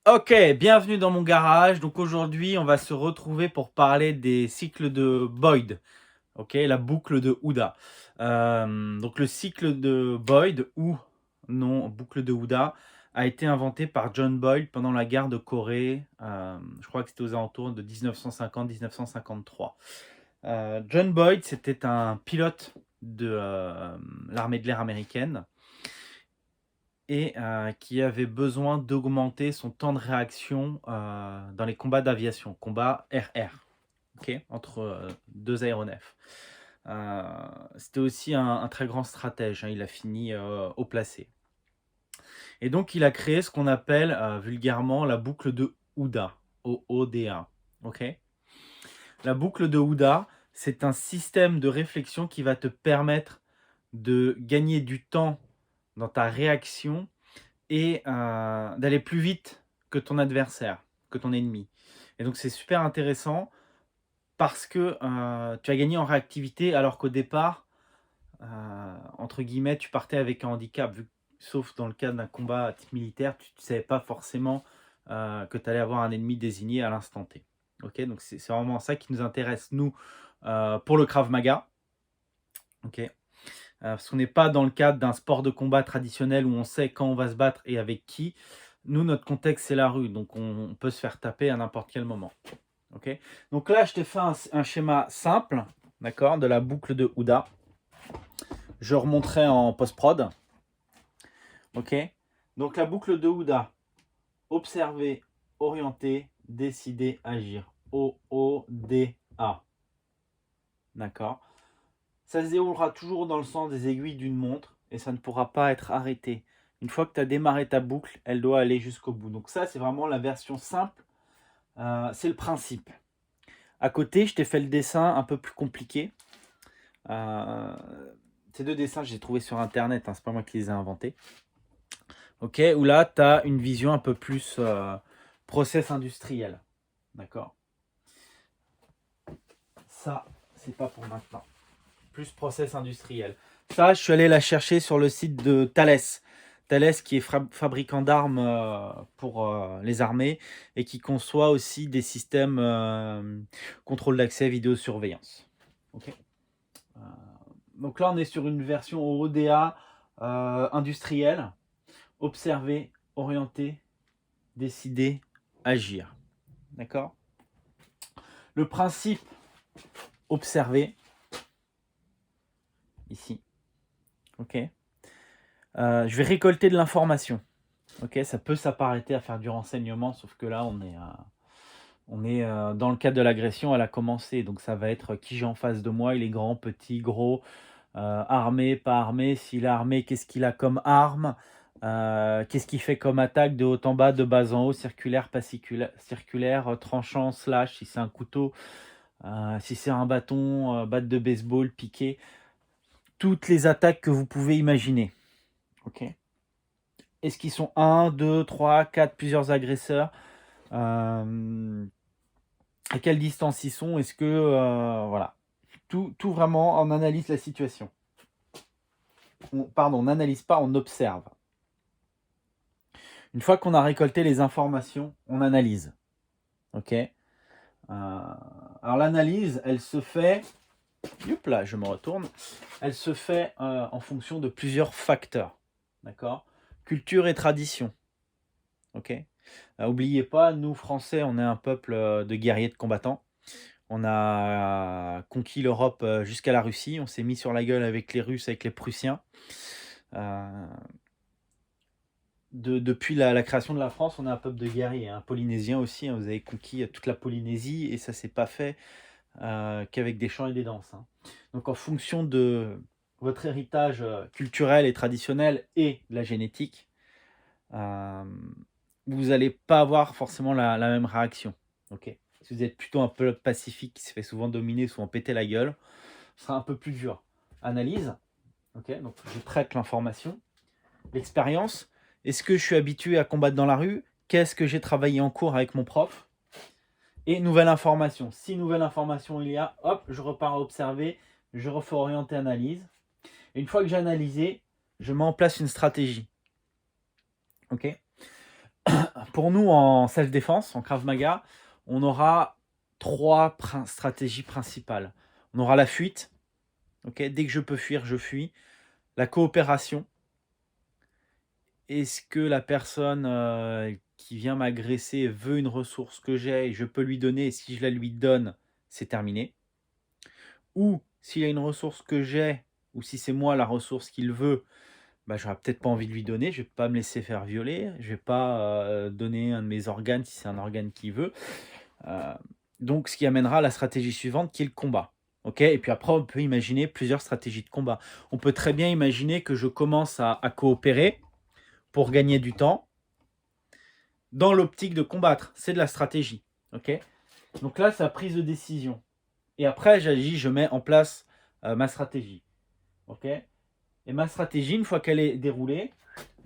Ok, bienvenue dans mon garage. Donc aujourd'hui, on va se retrouver pour parler des cycles de Boyd. Ok, la boucle de Houda. Donc le cycle de Boyd, ou non, boucle de Houda, a été inventé par John Boyd pendant la guerre de Corée. Je crois que c'était aux alentours de 1950-1953. John Boyd, c'était un pilote de l'armée de l'air américaine et qui avait besoin d'augmenter son temps de réaction dans les combats d'aviation, combats RR, ok, entre deux aéronefs. C'était aussi un très grand stratège, hein, il a fini haut placé. Et donc il a créé ce qu'on appelle vulgairement la boucle de Houda, OODA. Ok. La boucle de Houda, c'est un système de réflexion qui va te permettre de gagner du temps dans ta réaction et d'aller plus vite que ton adversaire, que ton ennemi. Et donc c'est super intéressant parce que tu as gagné en réactivité alors qu'au départ, entre guillemets, tu partais avec un handicap, sauf dans le cas d'un combat type militaire, tu ne savais pas forcément que tu allais avoir un ennemi désigné à l'instant T. Ok, donc c'est vraiment ça qui nous intéresse, nous, pour le Krav Maga. Ok. Parce qu'on n'est pas dans le cadre d'un sport de combat traditionnel où on sait quand on va se battre et avec qui. Nous, notre contexte, c'est la rue, donc on peut se faire taper à n'importe quel moment. Ok. Donc là, je te fais un schéma simple, d'accord, de la boucle de Houda. Je remonterai en post-prod. Ok. Donc la boucle de Houda, observer, orienter, décider, agir. O-O-D-A. D'accord. Ça se déroulera toujours dans le sens des aiguilles d'une montre et ça ne pourra pas être arrêté. Une fois que tu as démarré ta boucle, elle doit aller jusqu'au bout. Donc ça, c'est vraiment la version simple. C'est le principe. À côté, je t'ai fait le dessin un peu plus compliqué. Ces deux dessins, je les ai trouvés sur Internet. Hein, c'est pas moi qui les ai inventés. Ok, où là, tu as une vision un peu plus process industriel. D'accord. Ça, c'est pas pour maintenant. Plus process industriel. Ça, je suis allé la chercher sur le site de Thales. Thales qui est fabricant d'armes pour les armées et qui conçoit aussi des systèmes contrôle d'accès, vidéosurveillance. Ok. Euh, donc là, on est sur une version ODA industrielle. Observer, orienter, décider, agir. D'accord. Le principe, observer, ici. Ok. Je vais récolter de l'information. Ok, ça peut s'apparenter à faire du renseignement, sauf que là, on est dans le cadre de l'agression, elle a commencé. Donc ça va être qui j'ai en face de moi, il est grand, petit, gros, armé, pas armé. S'il est armé, qu'est-ce qu'il a comme arme, qu'est-ce qu'il fait comme attaque de haut en bas, de bas en haut, circulaire, pas circulaire, tranchant, slash, si c'est un couteau, si c'est un bâton, batte de baseball, piqué. Toutes les attaques que vous pouvez imaginer. Ok. Est-ce qu'ils sont 1, 2, 3, 4, plusieurs agresseurs à quelle distance ils sont? Est-ce que... voilà. Tout vraiment, on analyse la situation. Pardon, on n'analyse pas, on observe. Une fois qu'on a récolté les informations, on analyse. Ok. Alors l'analyse, elle se fait... Hop là, je me retourne. Elle se fait en fonction de plusieurs facteurs. D'accord. Culture et tradition. Ok. Oubliez pas, nous Français, on est un peuple de guerriers, de combattants. On a conquis l'Europe jusqu'à la Russie. On s'est mis sur la gueule avec les Russes, avec les Prussiens. Depuis la création de la France, on est un peuple de guerriers. Un Polynésien aussi. Hein. Vous avez conquis toute la Polynésie et ça ne s'est pas fait qu'avec des chants et des danses. Hein. Donc en fonction de votre héritage culturel et traditionnel et de la génétique, vous n'allez pas avoir forcément la même réaction. Ok. Si vous êtes plutôt un peu pacifique qui se fait souvent dominer, souvent péter la gueule, ce sera un peu plus dur. Analyse, ok, donc je traite l'information. L'expérience, est-ce que je suis habitué à combattre dans la rue? Qu'est-ce que j'ai travaillé en cours avec mon prof? Et nouvelle information. Si nouvelle information il y a, hop, je repars à observer, je refais orienter analyse. Et une fois que j'ai analysé, je mets en place une stratégie. Ok. Pour nous, en self-défense, en Krav Maga, on aura 3 stratégies principales. On aura la fuite, ok? Dès que je peux fuir, je fuis. La coopération. Est-ce que la personne, qui vient m'agresser veut une ressource que j'ai et je peux lui donner et si je la lui donne, c'est terminé? Ou s'il y a une ressource que j'ai ou si c'est moi la ressource qu'il veut, bah, j'aurais peut-être pas envie de lui donner, je vais pas me laisser faire violer, je vais pas, donner un de mes organes si c'est un organe qu'il veut. Heu, donc ce qui amènera à la stratégie suivante qui est le combat. OK? Et puis après on peut imaginer plusieurs stratégies de combat. On peut très bien imaginer que je commence à coopérer pour gagner du temps dans l'optique de combattre. C'est de la stratégie. OK? Donc là, c'est la prise de décision. Et après, j'agis, je mets en place, ma stratégie. OK? Et ma stratégie, une fois qu'elle est déroulée,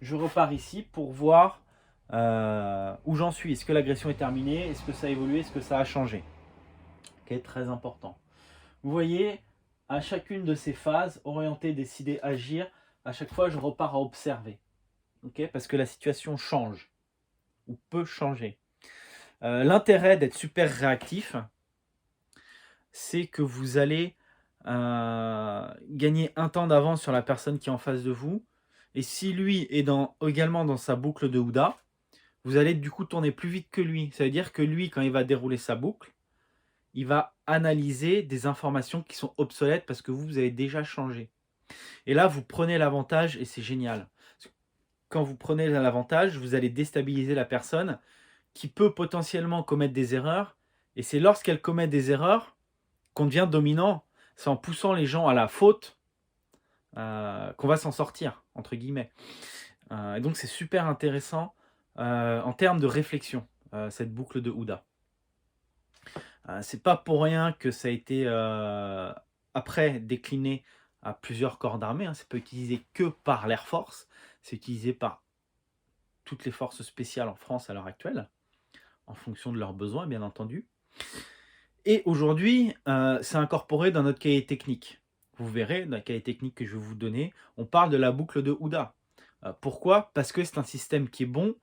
je repars ici pour voir, où j'en suis. Est-ce que l'agression est terminée? Est-ce que ça a évolué? Est-ce que ça a changé? OK, très important. Vous voyez, à chacune de ces phases, orienter, décider, agir, à chaque fois, je repars à observer. OK? Parce que la situation change ou peut changer. L'intérêt d'être super réactif, c'est que vous allez, gagner un temps d'avance sur la personne qui est en face de vous et si lui est également dans sa boucle de Houda, vous allez du coup tourner plus vite que lui. Ça veut dire que lui, quand il va dérouler sa boucle, il va analyser des informations qui sont obsolètes parce que vous avez déjà changé. Et là, vous prenez l'avantage et c'est génial. Quand vous prenez l'avantage, vous allez déstabiliser la personne qui peut potentiellement commettre des erreurs. Et c'est lorsqu'elle commet des erreurs qu'on devient dominant. C'est en poussant les gens à la faute qu'on va s'en sortir, entre guillemets. Et donc c'est super intéressant en termes de réflexion, cette boucle de Houda. C'est pas pour rien que ça a été après décliné à plusieurs corps d'armée. Hein. C'est pas utilisé que par l'Air Force, c'est utilisé par toutes les forces spéciales en France à l'heure actuelle, en fonction de leurs besoins, bien entendu. Et aujourd'hui, c'est incorporé dans notre cahier technique. Vous verrez, dans le cahier technique que je vais vous donner, on parle de la boucle de Houda. Pourquoi? Parce que c'est un système qui est bon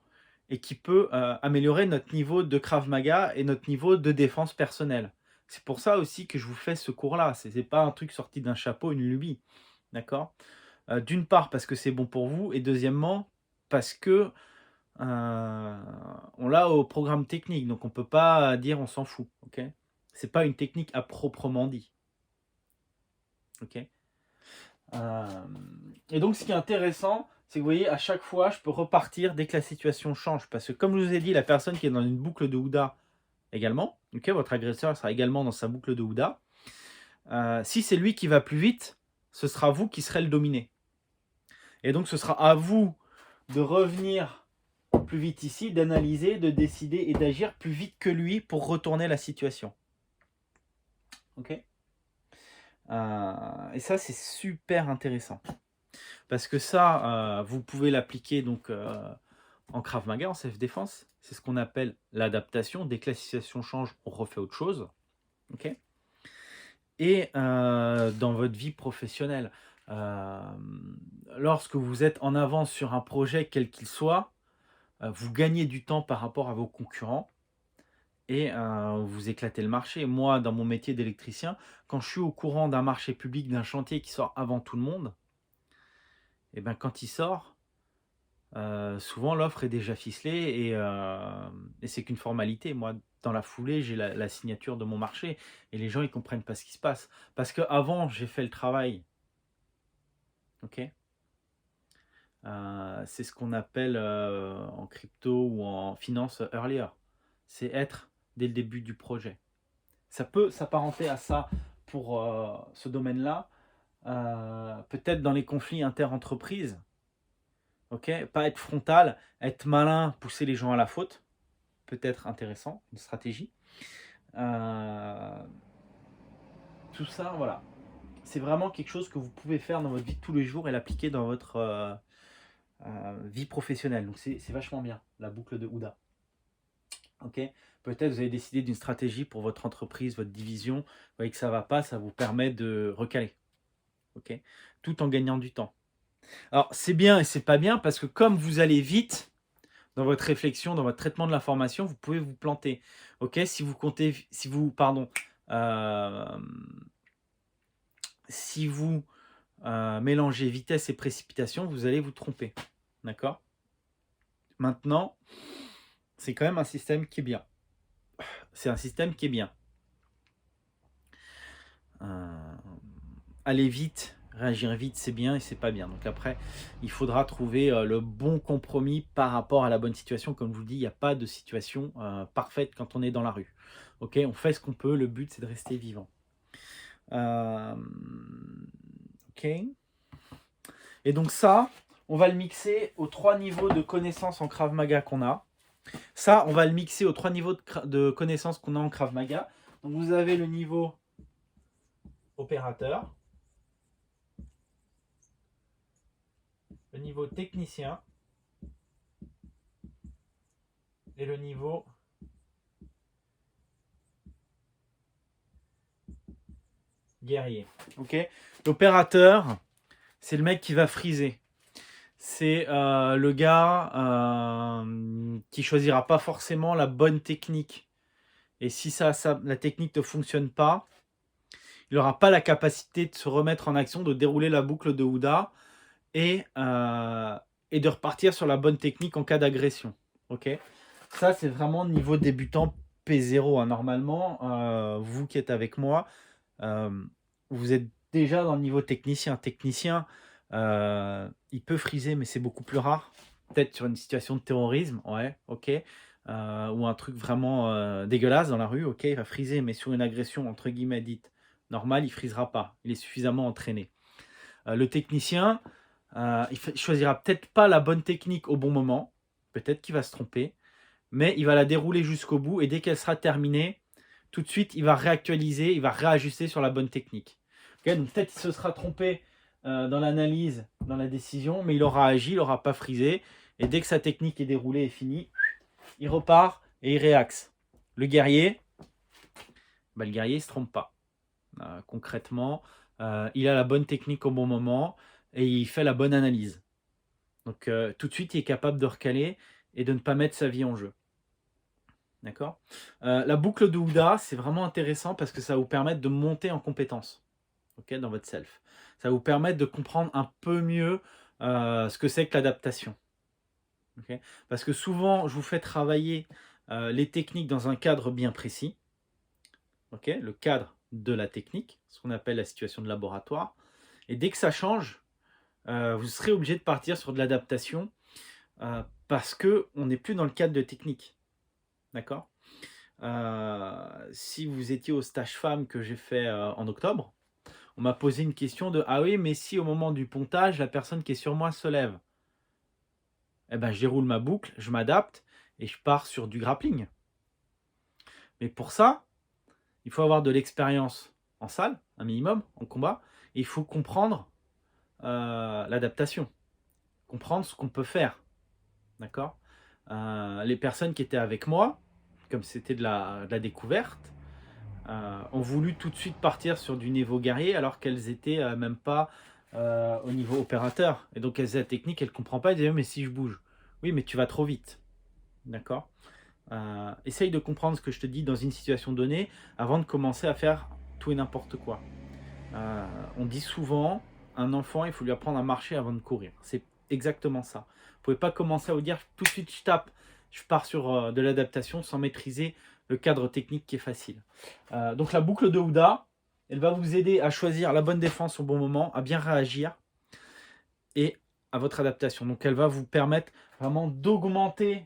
et qui peut améliorer notre niveau de Krav Maga et notre niveau de défense personnelle. C'est pour ça aussi que je vous fais ce cours-là. Ce n'est pas un truc sorti d'un chapeau, une lubie. D'accord? D'une part, parce que c'est bon pour vous, et deuxièmement, parce que on l'a au programme technique, donc on ne peut pas dire on s'en fout. Ok? C'est pas une technique à proprement dit. Ok? Et donc, ce qui est intéressant, c'est que vous voyez, à chaque fois, je peux repartir dès que la situation change. Parce que, comme je vous ai dit, la personne qui est dans une boucle de Houda également, ok, votre agresseur sera également dans sa boucle de Houda. Si c'est lui qui va plus vite, ce sera vous qui serez le dominé. Et donc, ce sera à vous de revenir plus vite ici, d'analyser, de décider et d'agir plus vite que lui pour retourner la situation. Ok? Et ça, c'est super intéressant. Parce que ça, vous pouvez l'appliquer donc en Krav Maga, en self-défense. C'est ce qu'on appelle l'adaptation. Dès que la situation change, on refait autre chose. Ok? Et dans votre vie professionnelle, lorsque vous êtes en avance sur un projet, quel qu'il soit, vous gagnez du temps par rapport à vos concurrents et vous éclatez le marché. Moi, dans mon métier d'électricien, quand je suis au courant d'un marché public, d'un chantier qui sort avant tout le monde, et ben quand il sort, souvent l'offre est déjà ficelée et c'est qu'une formalité. Moi, dans la foulée, j'ai la signature de mon marché et les gens ils comprennent pas ce qui se passe. Parce qu'avant, j'ai fait le travail. Ok? C'est ce qu'on appelle en crypto ou en finance earlier. C'est être dès le début du projet. Ça peut s'apparenter à ça pour ce domaine-là. Peut-être dans les conflits inter-entreprises. Ok, pas être frontal, être malin, pousser les gens à la faute, peut-être intéressant, une stratégie. Euh, tout ça, voilà. C'est vraiment quelque chose que vous pouvez faire dans votre vie de tous les jours et l'appliquer dans votre vie professionnelle. Donc c'est vachement bien, la boucle de Houda. Ok, peut-être vous avez décidé d'une stratégie pour votre entreprise, votre division. Vous voyez que ça ne va pas, ça vous permet de recaler. Ok, tout en gagnant du temps. Alors c'est bien et c'est pas bien parce que comme vous allez vite, dans votre réflexion, dans votre traitement de l'information, vous pouvez vous planter. Ok, si vous mélangez vitesse et précipitation, vous allez vous tromper. D'accord? Maintenant, c'est quand même un système qui est bien. C'est un système qui est bien. Aller vite, réagir vite, c'est bien et c'est pas bien. Donc après, il faudra trouver le bon compromis par rapport à la bonne situation. Comme je vous le dis, il n'y a pas de situation parfaite quand on est dans la rue. Ok, on fait ce qu'on peut. Le but, c'est de rester vivant. Ok. Et donc ça, on va le mixer aux 3 niveaux de connaissances en Krav Maga qu'on a. Ça, on va le mixer aux 3 niveaux de connaissances qu'on a en Krav Maga. Donc vous avez le niveau opérateur, le niveau technicien et le niveau guerrier. Ok. L'opérateur, c'est le mec qui va friser. C'est le gars qui choisira pas forcément la bonne technique. Et si la technique ne fonctionne pas, il n'aura pas la capacité de se remettre en action, de dérouler la boucle de Houda et de repartir sur la bonne technique en cas d'agression. Ok. Ça, c'est vraiment niveau débutant P0. Hein. Normalement, vous qui êtes avec moi, vous êtes déjà dans le niveau technicien. Technicien, il peut friser, mais c'est beaucoup plus rare. Peut-être sur une situation de terrorisme, ouais, ok. Ou un truc vraiment dégueulasse dans la rue, ok, il va friser, mais sur une agression entre guillemets dite normale, il frisera pas. Il est suffisamment entraîné. Le technicien, il choisira peut-être pas la bonne technique au bon moment. Peut-être qu'il va se tromper, mais il va la dérouler jusqu'au bout et dès qu'elle sera terminée, tout de suite, il va réactualiser, il va réajuster sur la bonne technique. Okay, donc peut-être qu'il se sera trompé dans l'analyse, dans la décision, mais il aura agi, il n'aura pas frisé. Et dès que sa technique est déroulée et finie, il repart et il réaxe. Le guerrier, le guerrier ne se trompe pas. Concrètement, il a la bonne technique au bon moment et il fait la bonne analyse. Donc tout de suite, il est capable de recaler et de ne pas mettre sa vie en jeu. D'accord. La boucle de Houda, c'est vraiment intéressant parce que ça va vous permettre de monter en compétence dans votre self. Ça va vous permettre de comprendre un peu mieux ce que c'est que l'adaptation. Parce que souvent, je vous fais travailler les techniques dans un cadre bien précis. Le cadre de la technique, ce qu'on appelle la situation de laboratoire. Et dès que ça change, vous serez obligé de partir sur de l'adaptation parce qu'on n'est plus dans le cadre de technique. D'accord. Si vous étiez au stage femme que j'ai fait en octobre, on m'a posé une question de « Ah oui, mais si au moment du pontage, la personne qui est sur moi se lève ?» Eh ben, je déroule ma boucle, je m'adapte et je pars sur du grappling. Mais pour ça, il faut avoir de l'expérience en salle, un minimum, en combat, et il faut comprendre l'adaptation, comprendre ce qu'on peut faire. D'accord. Les personnes qui étaient avec moi, comme c'était de la découverte, ont voulu tout de suite partir sur du niveau guerrier alors qu'elles étaient même pas au niveau opérateur. Et donc elles faisaient la technique, elles ne comprennent pas, elles disaient mais si je bouge. Oui, mais tu vas trop vite. D'accord. Essaye de comprendre ce que je te dis dans une situation donnée avant de commencer à faire tout et n'importe quoi. On dit souvent, un enfant, il faut lui apprendre à marcher avant de courir. C'est exactement ça. Vous ne pouvez pas commencer à vous dire tout de suite je tape, je pars sur de l'adaptation sans maîtriser le cadre technique qui est facile. Donc la boucle de Houda, elle va vous aider à choisir la bonne défense au bon moment, à bien réagir et à votre adaptation. Donc elle va vous permettre vraiment d'augmenter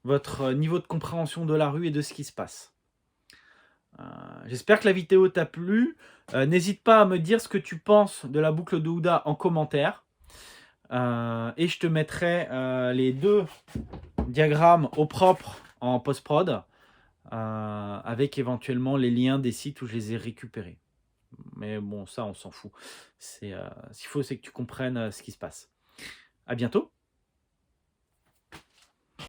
votre niveau de compréhension de la rue et de ce qui se passe. J'espère que la vidéo t'a plu. N'hésite pas à me dire ce que tu penses de la boucle de Houda en commentaire. Et je te mettrai les 2 diagrammes au propre en post-prod avec éventuellement les liens des sites où je les ai récupérés. Mais bon, ça, on s'en fout. Ce qu'il faut, c'est que tu comprennes ce qui se passe. À bientôt.